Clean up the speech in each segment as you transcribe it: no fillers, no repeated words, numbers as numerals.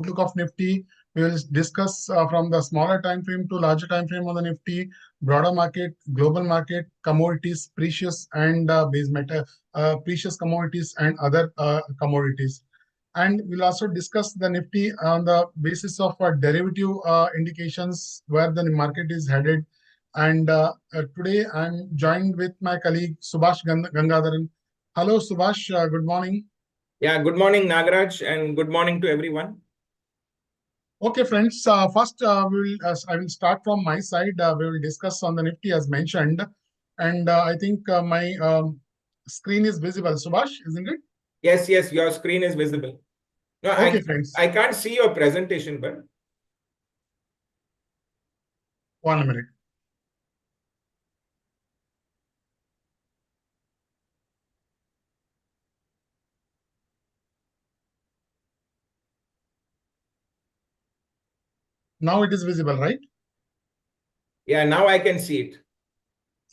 outlook of Nifty. We will discuss from the smaller time frame to larger time frame on the Nifty, broader market, global market, commodities, precious and base metal, precious commodities and other commodities. And we'll also discuss the Nifty on the basis of derivative indications where the market is headed. And today I'm joined with my colleague Subash Gangadharan. Hello, Subash. Good morning. Yeah, good morning, Nagaraj, and good morning to everyone. Okay, friends. First, I will start from my side. We will discuss on the Nifty as mentioned, and I think my screen is visible. Subash, isn't it? Yes, your screen is visible. No, Okay, friends. I can't see your presentation, but 1 minute. Now it is visible, right? Yeah, now I can see it.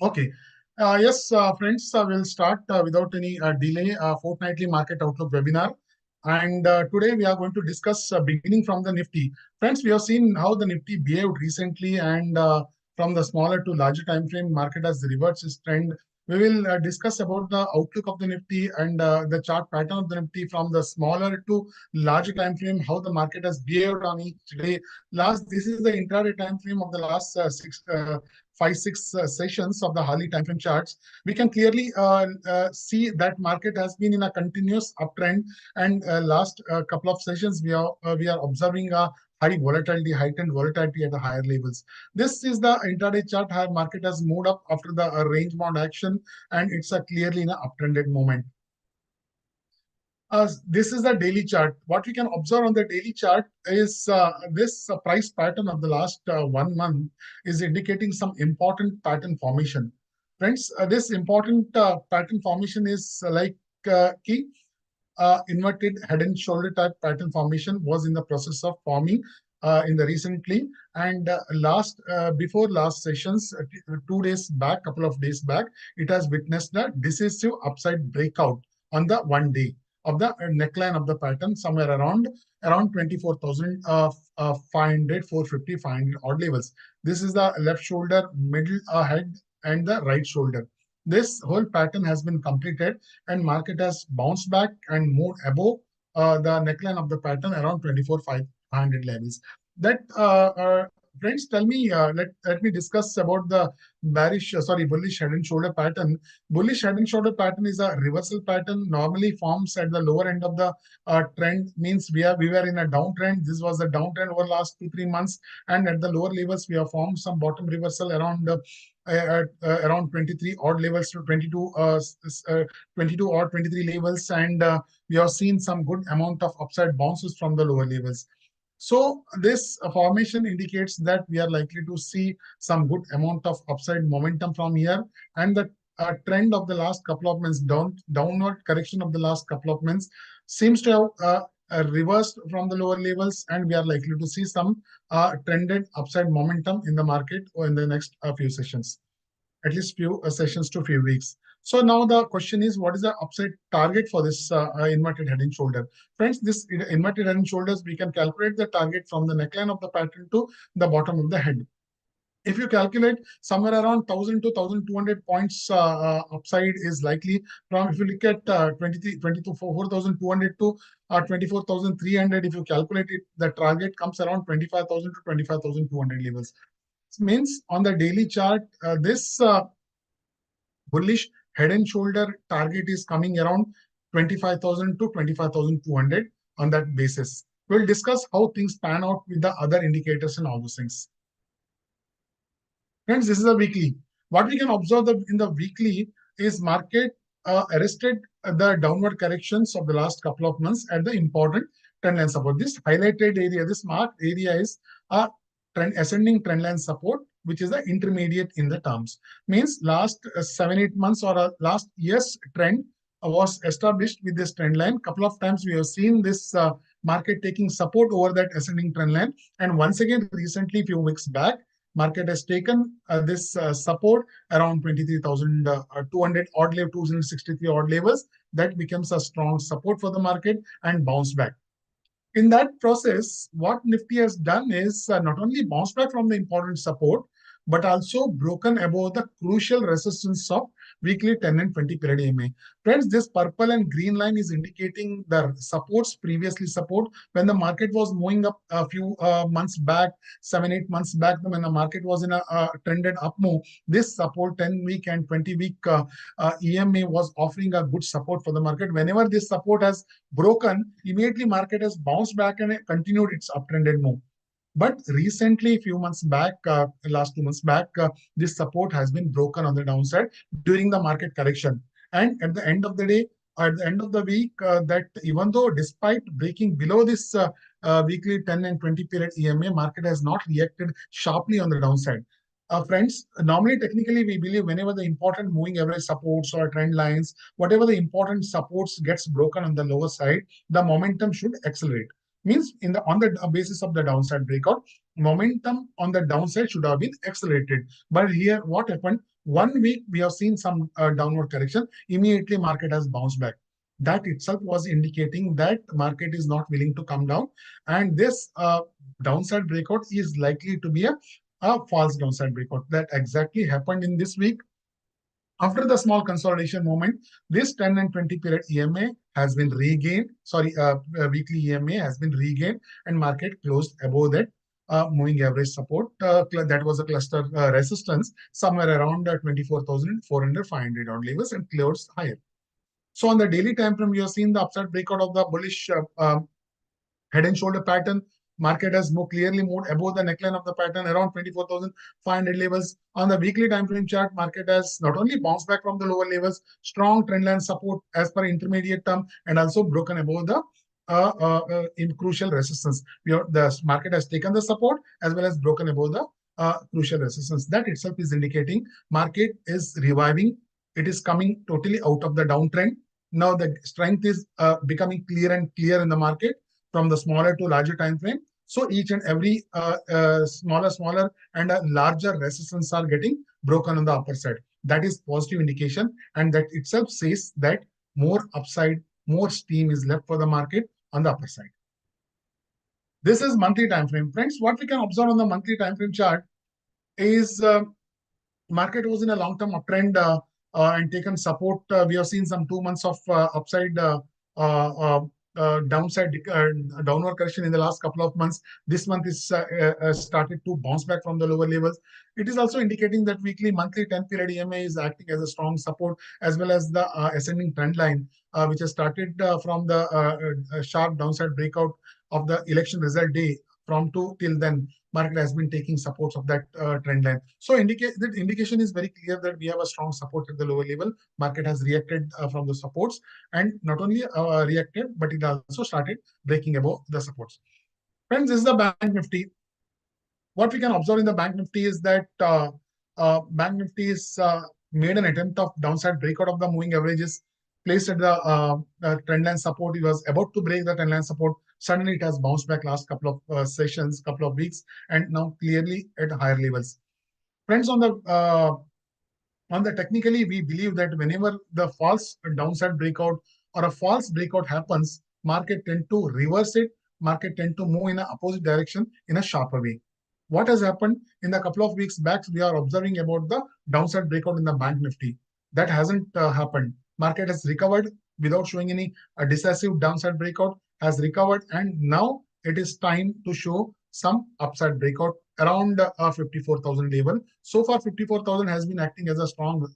Okay. Yes, friends, we'll start without any delay, fortnightly market outlook webinar. And today we are going to discuss beginning from the Nifty. Friends, we have seen how the Nifty behaved recently, and from the smaller to larger time frame, market has reversed its trend. We will discuss about the outlook of the Nifty and the chart pattern of the Nifty from the smaller to larger time frame, how the market has behaved on each day. This is the intraday time frame of the last 5-6 sessions of the hourly time frame charts. We can clearly see that market has been in a continuous uptrend, and last couple of sessions we are observing a heightened volatility at the higher levels. This is the intraday chart. Higher market has moved up after the range bound action, and it's clearly in an uptrended moment. This is the daily chart. What we can observe on the daily chart is this price pattern of the last 1 month is indicating some important pattern formation. Friends, this important pattern formation is key. Inverted head and shoulder type pattern formation was in the process of forming in the recently, and before last sessions, 2 days back, couple of days back, it has witnessed a decisive upside breakout on the 1 day of the neckline of the pattern, somewhere around 24,500, 450, 500 odd levels. This is the left shoulder, middle head, and the right shoulder. This whole pattern has been completed, and market has bounced back and moved above the neckline of the pattern around 24,500 levels. That friends, tell me, let me discuss about the bullish head and shoulder pattern. Bullish head and shoulder pattern is a reversal pattern, normally forms at the lower end of the trend. Means we were in a downtrend. This was a downtrend over last 2-3 months, and at the lower levels we have formed some bottom reversal around around 23 odd levels to 22 or 23 levels, and we have seen some good amount of upside bounces from the lower levels. So this formation indicates that we are likely to see some good amount of upside momentum from here, and the trend of the last couple of months, downward correction of the last couple of months, seems to have reversed from the lower levels, and we are likely to see some trended upside momentum in the market or in the next few sessions, at least few sessions to few weeks. So now the question is, what is the upside target for this inverted head and shoulder? Friends, this inverted head and shoulders, we can calculate the target from the neckline of the pattern to the bottom of the head. If you calculate, somewhere around 1,000 to 1,200 points upside is likely from, if you look at 4,200 to 24,300, if you calculate it, the target comes around 25,000 to 25,200 levels. This means on the daily chart, this bullish head and shoulder target is coming around 25,000 to 25,200 on that basis. We'll discuss how things pan out with the other indicators and all those things. Friends, this is a weekly. What we can observe in the weekly is market arrested the downward corrections of the last couple of months at the important trend line support. This highlighted area, this marked area is a ascending trend line support, which is the intermediate in the terms. Means last 7-8 months or last year's trend was established with this trend line. Couple of times we have seen this market taking support over that ascending trend line, and once again recently, few weeks back, market has taken this support around 23,200 odd level, 263 odd levels. That becomes a strong support for the market and bounce back. In that process, what Nifty has done is not only bounced back from the important support, but also broken above the crucial resistance of weekly 10 and 20 period EMA. Friends, this purple and green line is indicating the supports, previously support, when the market was moving up a few months back, 7, 8 months back, when the market was in a trended up move. This support 10-week and 20-week EMA was offering a good support for the market. Whenever this support has broken, immediately market has bounced back and continued its uptrended move. But recently, a few months back, last 2 months back, this support has been broken on the downside during the market correction. And at the end of the day, at the end of the week, that even though despite breaking below this weekly 10 and 20 period EMA, market has not reacted sharply on the downside. Friends, normally technically we believe whenever the important moving average supports or trend lines, whatever the important supports gets broken on the lower side, the momentum should accelerate. Means in the on the basis of the downside breakout, momentum on the downside should have been accelerated. But here, what happened? 1 week we have seen some downward correction. Immediately, market has bounced back. That itself was indicating that market is not willing to come down, and this downside breakout is likely to be a false downside breakout. That exactly happened in this week. After the small consolidation moment, this 10 and 20 period EMA has been regained. Sorry, weekly EMA has been regained, and market closed above that moving average support. That was a cluster resistance somewhere around 24,400, 500 odd levels, and closed higher. So on the daily time frame, we have seen the upside breakout of the bullish head and shoulder pattern. Market has clearly moved above the neckline of the pattern around 24,500 levels. On the weekly time frame chart, market has not only bounced back from the lower levels, strong trendline support as per intermediate term, and also broken above the in crucial resistance. The market has taken the support as well as broken above the crucial resistance. That itself is indicating market is reviving. It is coming totally out of the downtrend. Now the strength is becoming clear and clear in the market from the smaller to larger time frame. So each and every smaller and a larger resistance are getting broken on the upper side. That is positive indication, and that itself says that more upside, more steam is left for the market on the upper side. This is monthly time frame. Friends, what we can observe on the monthly time frame chart is market was in a long-term uptrend and taken support. We have seen some 2 months of upside downside downward correction in the last couple of months. This month is started to bounce back from the lower levels. It is also indicating that weekly, monthly 10 period EMA is acting as a strong support, as well as the ascending trend line, which has started from the sharp downside breakout of the election result day. From till then, market has been taking supports of that trend line. So that indication is very clear that we have a strong support at the lower level. Market has reacted from the supports, and not only reacted, but it also started breaking above the supports. Friends, this is the Bank Nifty. What we can observe in the Bank Nifty is that Bank Nifty is made an attempt of downside breakout of the moving averages, placed at the trendline support. It was about to break the trendline support. Suddenly, it has bounced back last couple of sessions, couple of weeks, and now clearly at higher levels. Friends, on the technically, we believe that whenever the false downside breakout or a false breakout happens, market tend to reverse it. Market tend to move in an opposite direction in a sharper way. What has happened in the couple of weeks back, we are observing about the downside breakout in the Bank Nifty. That hasn't happened. Market has recovered without showing any decisive downside breakout, has recovered, and now it is time to show some upside breakout around 54,000 level. So far, 54,000 has been acting as a strong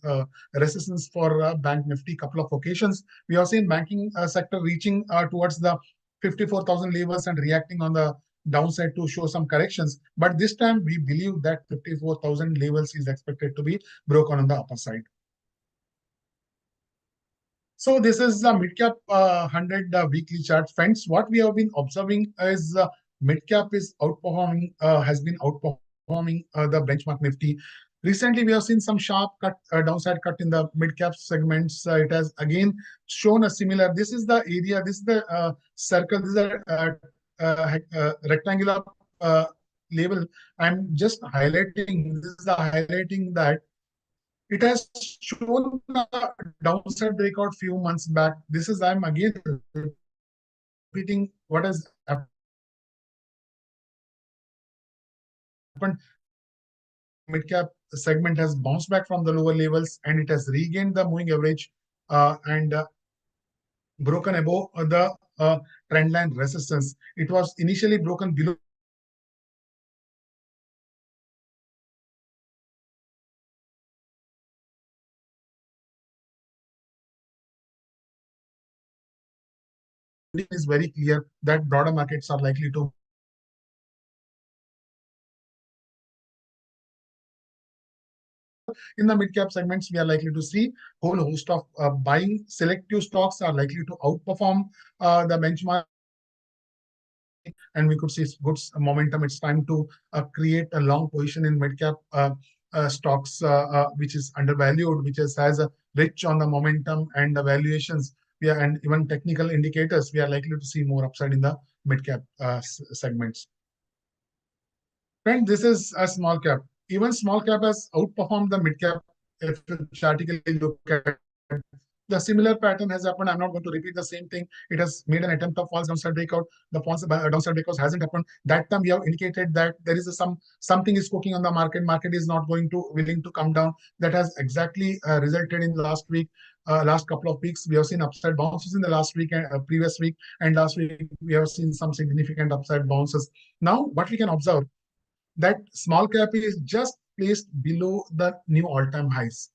resistance for Bank Nifty. Couple of occasions, we have seen banking sector reaching towards the 54,000 levels and reacting on the downside to show some corrections. But this time, we believe that 54,000 levels is expected to be broken on the upper side. So this is the mid-cap 100 weekly chart. Friends, what we have been observing is mid-cap is outperforming, has been outperforming the benchmark Nifty. Recently, we have seen some sharp cut, downside cut in the mid-cap segments. It has again shown a similar. This is the area. This is the circle. This is a rectangular label. I'm just highlighting. This is the highlighting that it has shown a downside breakout few months back. This is I'm again repeating what has happened mid cap segment has bounced back from the lower levels and it has regained the moving average and broken above the trend line resistance. It was initially broken below the trend line resistance and it has regained the moving average and indication is very clear that broader markets are likely to move into higher levels. However, in the mid cap segments, we are likely to see whole host of buying selective stocks are likely to outperform the benchmark, and we could see good momentum. It's time to create a long position in mid cap stocks, which is undervalued, which has a rich on the momentum and the valuations. And even technical indicators, we are likely to see more upside in the mid cap segments. Friend, this is a small cap. Even small cap has outperformed the mid cap. If you chartically look at the similar pattern has happened. I'm not going to repeat the same thing. It has made an attempt of false downside breakout. The false downside breakout hasn't happened. That time we have indicated that there is something is cooking on the market. Market is not going to willing to come down. That has exactly resulted in last week. Last couple of weeks, we have seen upside bounces in the last week and previous week, and last week we have seen some significant upside bounces. Now, what we can observe that small cap is just placed below the new all-time highs.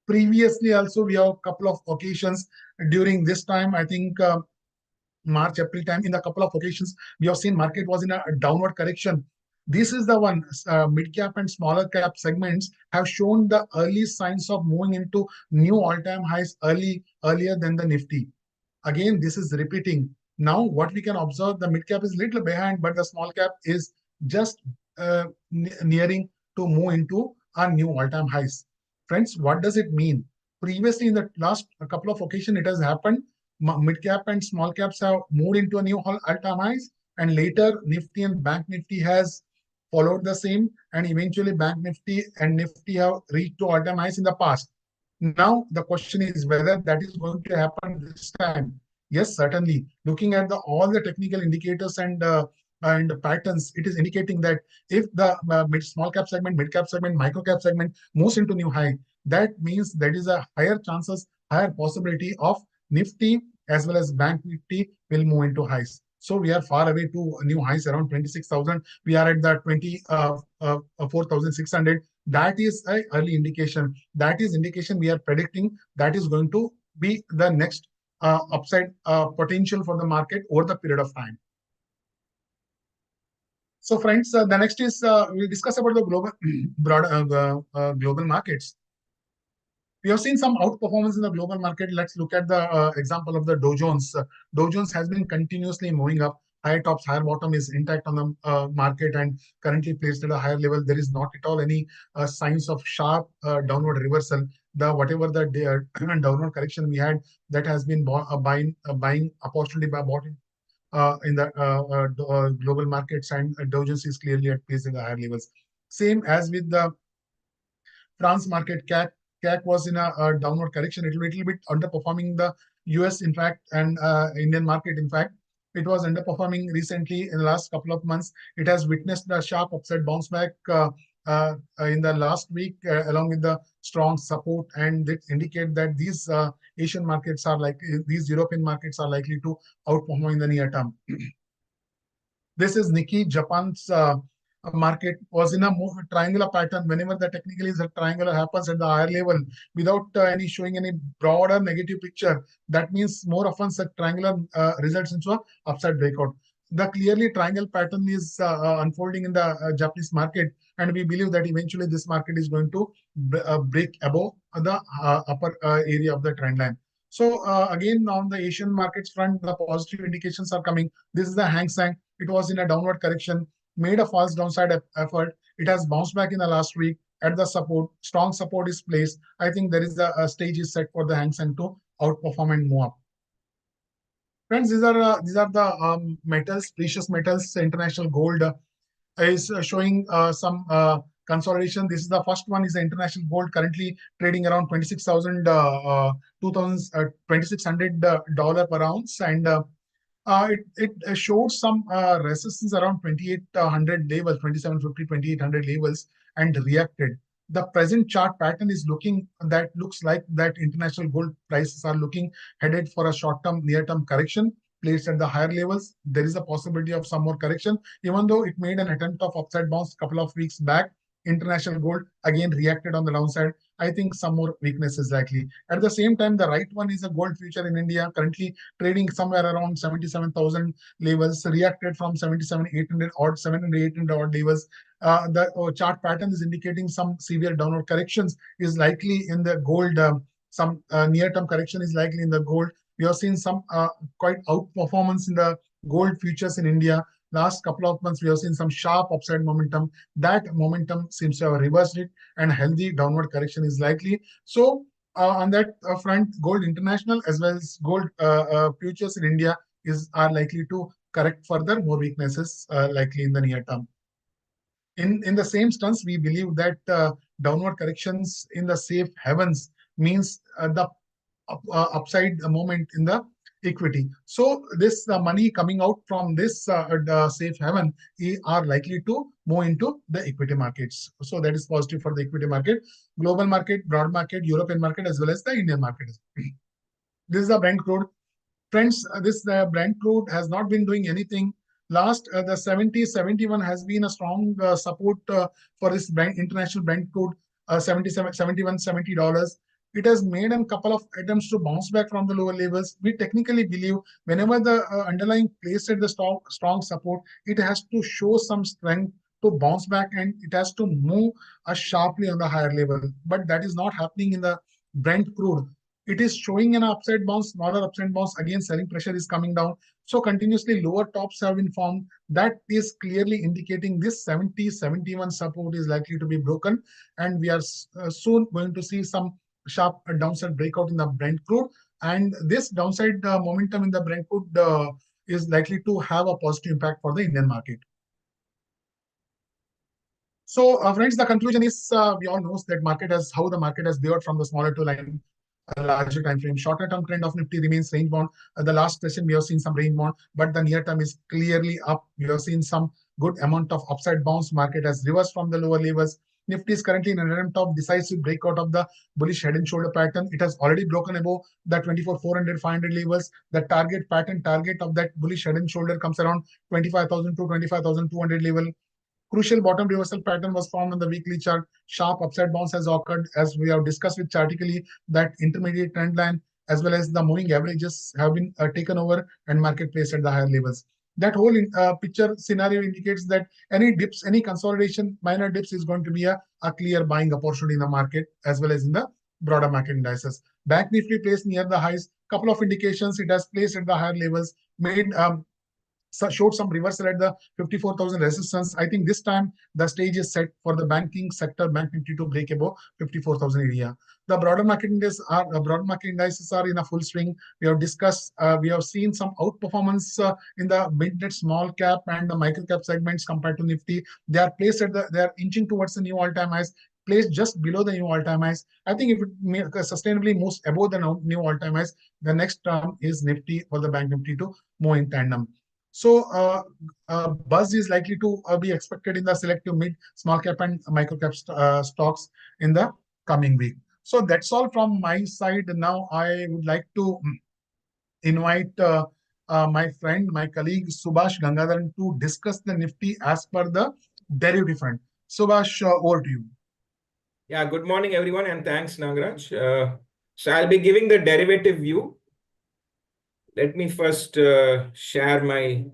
Previously, also we have a couple of occasions during this time. I think March, April time. In a couple of occasions, we have seen market was in a downward correction. This is the one. Mid cap and smaller cap segments have shown the early signs of moving into new all-time highs earlier than the Nifty. Again, this is repeating. Now, what we can observe, the mid cap is little behind, but the small cap is just nearing to move into our new all-time highs. Friends, what does it mean? Previously, in the last couple of occasions, it has happened. Mid cap and small caps have moved into a new all-time highs, and later Nifty and Bank Nifty has followed the same, and eventually Bank Nifty and Nifty have reached to all-time highs in the past. Now, the question is whether that is going to happen this time. Yes, certainly. Looking at all the technical indicators and patterns, it is indicating that if the small cap segment, mid cap segment, micro cap segment moves into new high, that means there is a higher chances, higher possibility of Nifty as well as Bank Nifty will move into highs. So we are far away to new highs around 26,000. We are at the 24,600. That is an early indication. That is indication we are predicting that is going to be the next upside potential for the market over the period of time. So, friends, the next is we'll discuss about the global markets. We have seen some outperformance in the global market. Let's look at the example of the Dow Jones. Dow Jones has been continuously moving up. Higher tops, higher bottom is intact on the market and currently placed at a higher level. There is not at all any signs of sharp downward reversal. Whatever the downward correction we had, that has been buying opportunity by bought in the global markets, and Dow Jones is clearly at place in the higher levels. Same as with the France market, CAC was in a downward correction, a little bit underperforming the US, in fact, and Indian market, in fact. It was underperforming recently in the last couple of months. It has witnessed a sharp upside bounce back in the last week, along with the strong support, and it indicate that these Asian markets are these European markets are likely to outperform in the near term. This is Nikkei, Japan's market was in a triangular pattern. Whenever the technically the triangular happens at the higher level without showing any broader negative picture, that means more often the triangular results into a upside breakout. The clearly triangle pattern is unfolding in the Japanese market, and we believe that eventually this market is going to break above the upper area of the trend line. So again, on the Asian markets front, the positive indications are coming. This is the Hang Seng. It was in a downward correction, made a false downside effort. It has bounced back in the last week at the support. Strong support is placed. I think there is a stage is set for the Hang Seng to outperform and move up. Friends, these are the metals, precious metals. International gold is showing some consolidation. This is the first one. Is the international gold currently trading around 26,000, $2,600 per ounce, and it showed some resistance around 2800 levels, 2750, 2800 levels, and reacted. The present chart pattern is looks like that international gold prices are looking headed for a short-term, near-term correction placed at the higher levels. There is a possibility of some more correction, even though it made an attempt of upside bounce a couple of weeks back. International gold again reacted on the downside. I think some more weakness is likely. At the same time, the right one is a gold future in India, currently trading somewhere around 77,000 levels, reacted from 77,800 odd, 7,800 odd levels. The chart pattern is indicating some severe downward corrections is likely in the gold. Some near-term correction is likely in the gold. We have seen some quite outperformance in the gold futures in India. Last couple of months, we have seen some sharp upside momentum. That momentum seems to have reversed it, and healthy downward correction is likely. So, on that front, gold international as well as gold futures in India are likely to correct further, more weaknesses likely in the near term. In the same stance, we believe that downward corrections in the safe havens means the upside moment in the equity. So this money coming out from this safe haven are likely to move into the equity markets. So that is positive for the equity market, global market, broad market, European market, as well as the Indian market. This is the Brent crude. Friends, this Brent crude has not been doing anything. Last, the 70-71 has been a strong support for this international Brent crude, 77, 71, $70. It has made a couple of attempts to bounce back from the lower levels. We technically believe whenever the underlying plays at the strong support, it has to show some strength to bounce back, and it has to move sharply on the higher level. But that is not happening in the Brent crude. It is showing an upside bounce, smaller upside bounce. Again, selling pressure is coming down. So continuously lower tops have been formed. That is clearly indicating this 70-71 support is likely to be broken. And we are soon going to see some sharp downside breakout in the Brent crude. And this downside momentum in the Brent crude is likely to have a positive impact for the Indian market. So, friends, the conclusion is we all know that how the market has behaved from the smaller to larger time frame. Shorter term trend of Nifty remains range bound. The last session we have seen some range bound, but the near term is clearly up. We have seen some good amount of upside bounce. Market has reversed from the lower levels. Nifty is currently in an attempt of decisive breakout of the bullish head and shoulder pattern. It has already broken above the 24,400, 500 levels. The target of that bullish head and shoulder comes around 25,000 to 25,200 level. Crucial bottom reversal pattern was formed on the weekly chart. Sharp upside bounce has occurred, as we have discussed with Chartically, that intermediate trend line as well as the moving averages have been taken over and market placed at the higher levels. That whole picture scenario indicates that any dips, any consolidation, minor dips is going to be a clear buying opportunity in the market as well as in the broader market indices. Bank Nifty placed near the highs. Couple of indications it has placed at the higher levels, showed some reversal at the 54,000 resistance. I think this time the stage is set for the banking sector, Bank Nifty, to break above 54,000 area. The broader market indices are in a full swing. We have discussed, we have seen some outperformance in the mid-net small cap and the micro cap segments compared to Nifty. They are inching towards the new all-time highs, placed just below the new all-time highs. I think if it sustainably moves above the new all-time highs, the next term is Nifty for the Bank Nifty to move in tandem. So buzz is likely to be expected in the selective mid, small cap and micro cap stocks in the coming week. So that's all from my side. Now I would like to invite my friend, my colleague Subash Gangadharan to discuss the Nifty as per the derivative front. Subash, over to you. Yeah, good morning, everyone, and thanks, Nagaraj. So I'll be giving the derivative view. Let me first share my...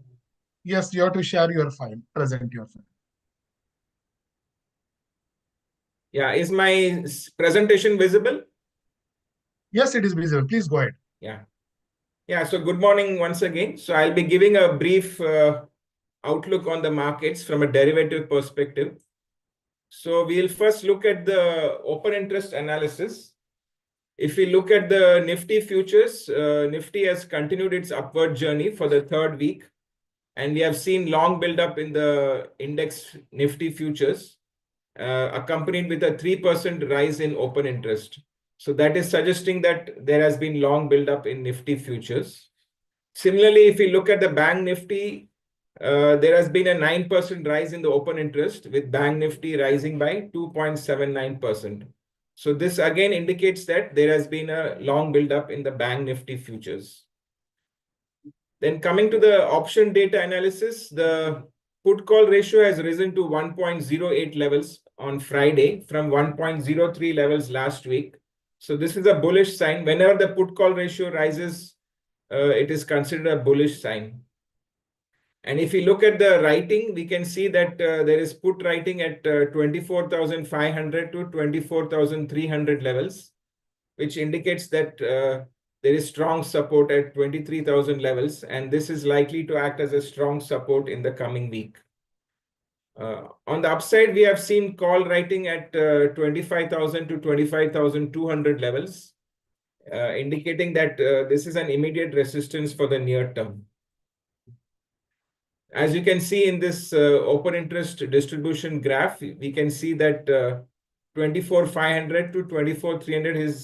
Yes, you have to share your file, present your file. Yeah, is my presentation visible? Yes, it is visible. Please go ahead. Yeah, so good morning once again. So I'll be giving a brief outlook on the markets from a derivative perspective. So we'll first look at the open interest analysis. If we look at the Nifty futures, Nifty has continued its upward journey for the third week. And we have seen long build-up in the index Nifty futures, accompanied with a 3% rise in open interest. So that is suggesting that there has been long build-up in Nifty futures. Similarly, if we look at the Bank Nifty, there has been a 9% rise in the open interest, with Bank Nifty rising by 2.79%. So this again indicates that there has been a long build-up in the Bank Nifty futures. Then coming to the option data analysis, the put call ratio has risen to 1.08 levels on Friday from 1.03 levels last week. So this is a bullish sign. Whenever the put call ratio rises, it is considered a bullish sign. And if we look at the writing, we can see that there is put writing at 24,500 to 24,300 levels, which indicates that there is strong support at 23,000 levels, and this is likely to act as a strong support in the coming week. On the upside, we have seen call writing at 25,000 to 25,200 levels, indicating that this is an immediate resistance for the near term. As you can see in this open interest distribution graph, we can see that 24,500 to 24,300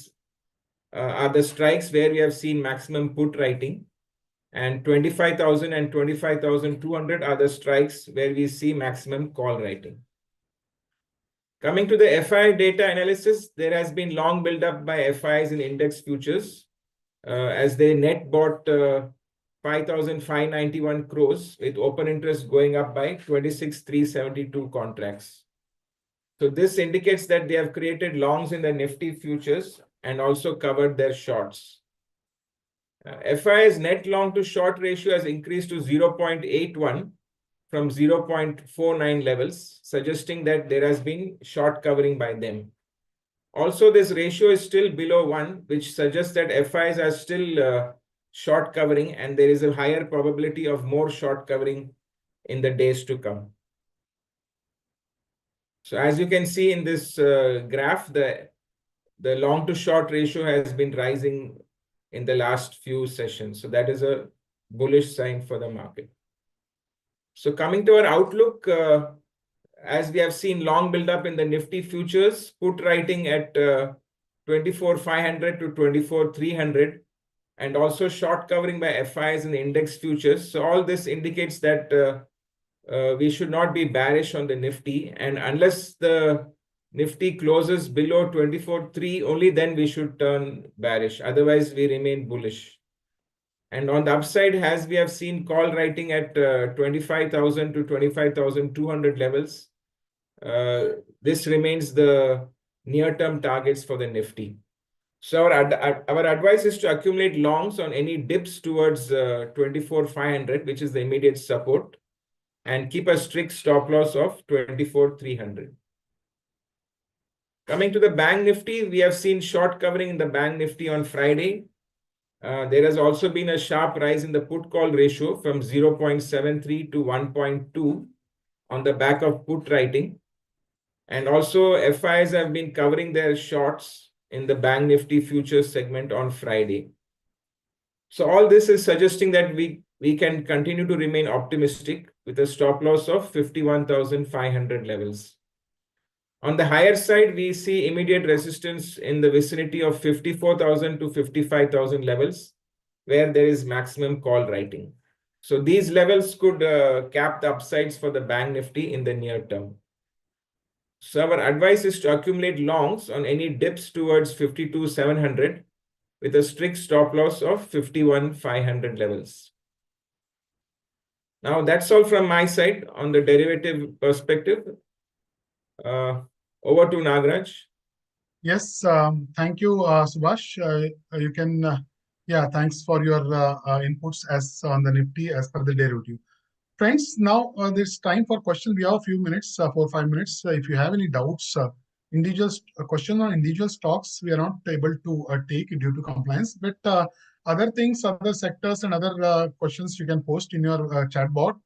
are the strikes where we have seen maximum put writing, and 25,000 and 25,200 are the strikes where we see maximum call writing. Coming to the FI data analysis, there has been long build-up by FIs in index futures as they net bought 5,591 crores, with open interest going up by 26,372 contracts. So this indicates that they have created longs in the Nifty futures and also covered their shorts. FI's net long to short ratio has increased to 0.81 from 0.49 levels, suggesting that there has been short covering by them. Also, this ratio is still below 1, which suggests that FIs are still short covering, and there is a higher probability of more short covering in the days to come. So as you can see in this graph, the long to short ratio has been rising in the last few sessions. So that is a bullish sign for the market. So coming to our outlook, as we have seen long build-up in the Nifty futures, put writing at 24,500 to 24,300, and also short covering by FIs in the index futures. So all this indicates that we should not be bearish on the Nifty, and unless the Nifty closes below 24,300, only then we should turn bearish. Otherwise, we remain bullish. And on the upside, as we have seen call writing at 25,000 to 25,200 levels, this remains the near-term targets for the Nifty. So our advice is to accumulate longs on any dips towards 24,500, which is the immediate support, and keep a strict stop loss of 24,300. Coming to the Bank Nifty, we have seen short covering in the Bank Nifty on Friday. There has also been a sharp rise in the put call ratio from 0.73 to 1.2 on the back of put writing. And also FIs have been covering their shorts in the Bank Nifty futures segment on Friday. So all this is suggesting that we can continue to remain optimistic with a stop loss of 51,500 levels. On the higher side, we see immediate resistance in the vicinity of 54,000 to 55,000 levels, where there is maximum call writing. So these levels could cap the upsides for the Bank Nifty in the near term. So our advice is to accumulate longs on any dips towards 52,700 with a strict stop loss of 51,500 levels. Now that's all from my side on the derivative perspective. Over to Nagaraj. Yes, thank you, Subash. You can, thanks for your inputs as on the Nifty as per the derivative. Friends, now there's time for questions. We have a few minutes, 4 or 5 minutes. If you have any doubts, individual question on individual stocks, we are not able to take due to compliance. But other things, other sectors, and other questions you can post in your chat bot.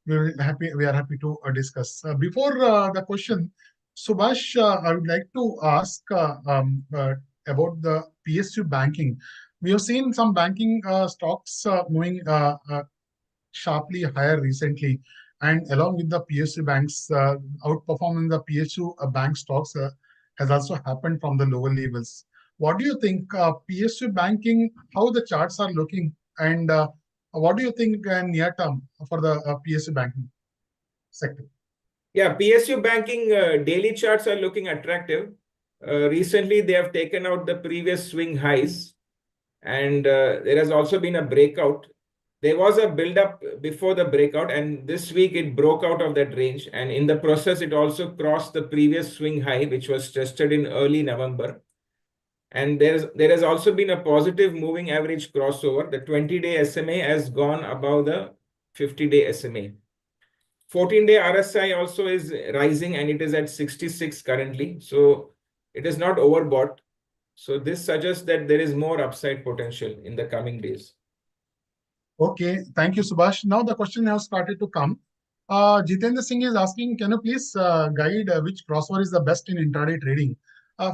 We are happy to discuss. Before the question, Subash, I would like to ask about the PSU banking. We have seen some banking stocks moving sharply higher recently, and along with the PSU banks, outperforming the PSU bank stocks has also happened from the lower levels. What do you think, PSU banking, how the charts are looking, and What do you think near term for the PSU banking sector? Yeah, PSU banking daily charts are looking attractive. Recently, they have taken out the previous swing highs, and there has also been a breakout. There was a build-up before the breakout, and this week it broke out of that range. And in the process, it also crossed the previous swing high, which was tested in early November. And there has also been a positive moving average crossover. The 20-day SMA has gone above the 50-day SMA. 14-day RSI also is rising, and it is at 66 currently. So it is not overbought. So this suggests that there is more upside potential in the coming days. Okay, thank you, Subash. Now the question has started to come. Jitendra Singh is asking, can you please guide which crossover is the best in intraday trading?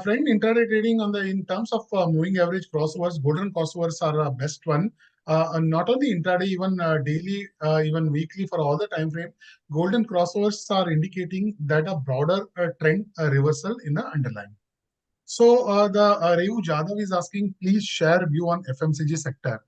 Friend, intraday trading in terms of moving average crossovers, golden crossovers are best one. And not only intraday, even daily, even weekly for all the time frame, golden crossovers are indicating that a broader trend reversal in the underlying. So Reu Jadhav is asking, please share view on FMCG sector.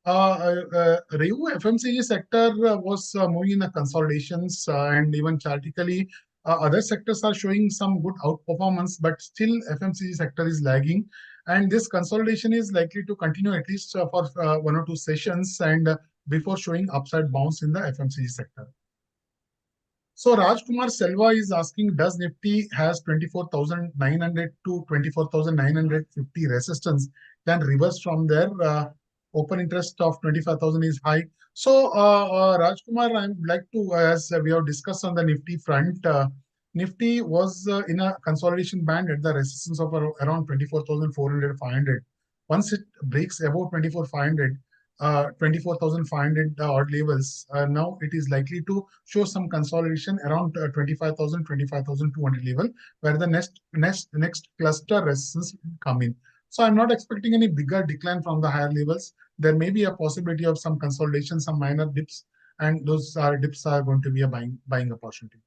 Reu, FMCG sector was moving in the consolidations and even chartically, other sectors are showing some good outperformance, but still FMCG sector is lagging. And this consolidation is likely to continue at least for one or two sessions and before showing upside bounce in the FMCG sector. So Rajkumar Selva is asking, does Nifty has 24,900 to 24,950 resistance can reverse from there? Open interest of 25,000 is high. So Rajkumar, I would like to, as we have discussed on the Nifty front, Nifty was in a consolidation band at the resistance of around 24,400, 500. Once it breaks above 24,500, 24,500 odd levels. Now it is likely to show some consolidation around 25,000, 25,200 level, where the next cluster resistance will come in. So I'm not expecting any bigger decline from the higher levels. There may be a possibility of some consolidation, some minor dips, and those dips are going to be a buying opportunity.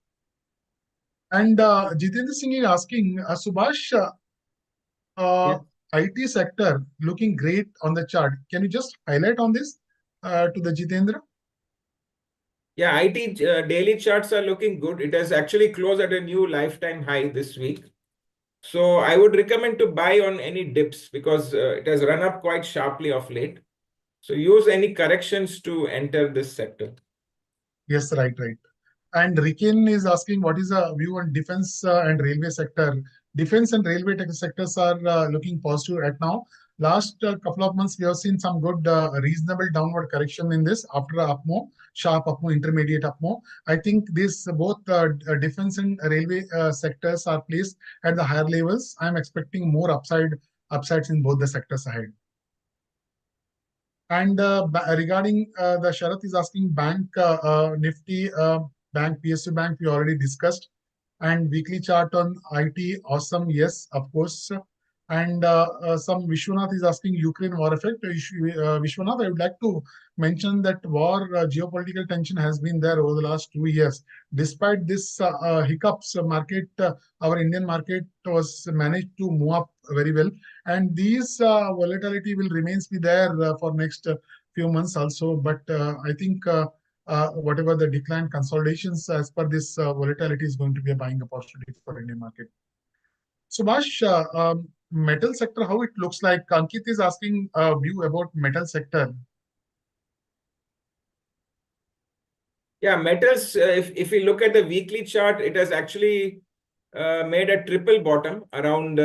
And Jitendra Singh is asking, Subash, Yeah. IT sector looking great on the chart. Can you just highlight on this to the Jitendra? Yeah, IT daily charts are looking good. It has actually closed at a new lifetime high this week. So I would recommend to buy on any dips because it has run up quite sharply of late. So use any corrections to enter this sector. Yes, right, right. And Rikin is asking, what is a view on defense and railway sector? Defense and railway tech sectors are looking positive right now. Last couple of months, we have seen some good, reasonable downward correction in this after a upmo, sharp upmo, intermediate upmo. I think this both defense and railway sectors are placed at the higher levels. I'm expecting more upsides in both the sectors ahead. And regarding the Sharath is asking bank Nifty bank PSU bank we already discussed, and weekly chart on IT awesome, yes, of course. And some Vishwanath is asking Ukraine war effect. Vishwanath, I would like to mention that war geopolitical tension has been there over the last 2 years. Despite this hiccups, market our Indian market was managed to move up very well, and these volatility will remains be there for next few months also. But I think whatever the decline consolidations as per this volatility is going to be a buying opportunity for Indian market. Subhash, metal sector, how it looks like? Ankit is asking a view about metal sector. Yeah, metals, if we look at the weekly chart, it has actually made a triple bottom around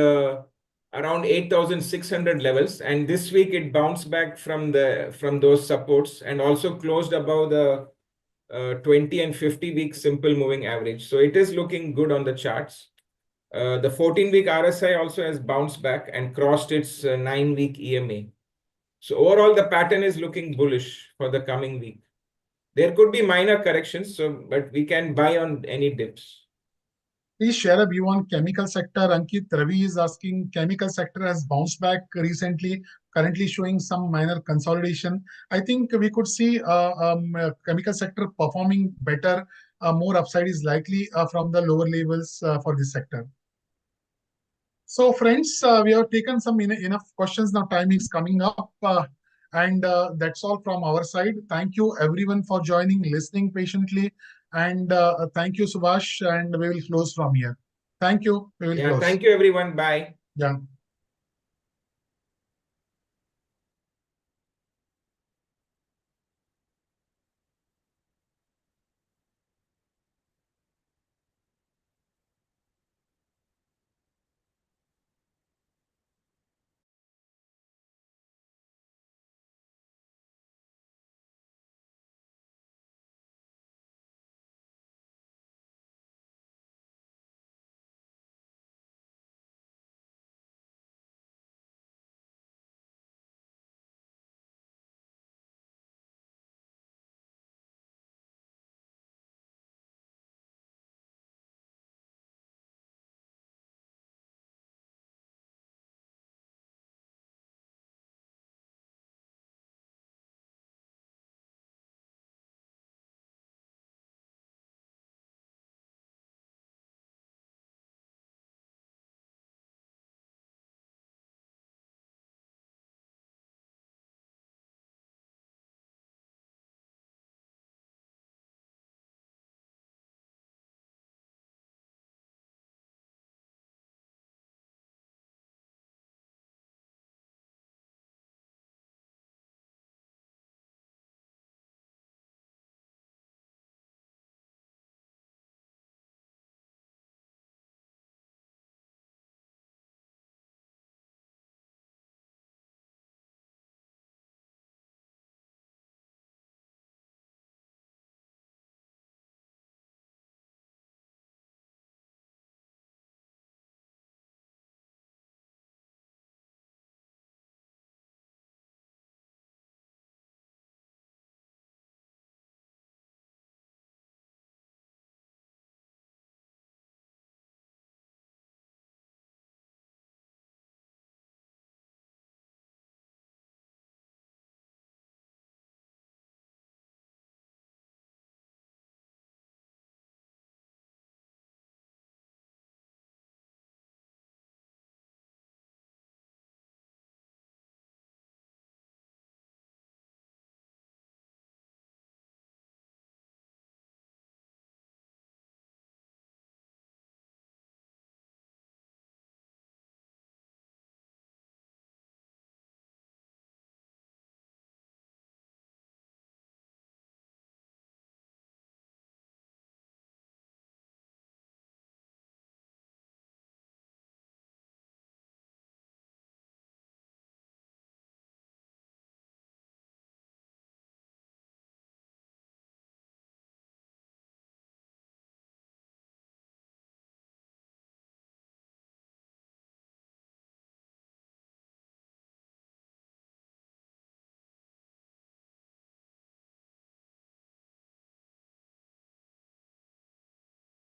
8,600 levels. And this week it bounced back from those supports and also closed above the 20 and 50-week simple moving average. So it is looking good on the charts. The 14-week RSI also has bounced back and crossed its 9-week EMA. So overall, the pattern is looking bullish for the coming week. There could be minor corrections, but we can buy on any dips. Please share a view on chemical sector. Ankit Ravi is asking, chemical sector has bounced back recently, currently showing some minor consolidation. I think we could see chemical sector performing better. More upside is likely from the lower levels for this sector. So friends, we have taken some enough questions. Now time is coming up. And that's all from our side. Thank you everyone for joining, listening patiently. And thank you, Subash. And we will close from here. Thank you. We will Yeah, close. thank you everyone. Bye. Yeah.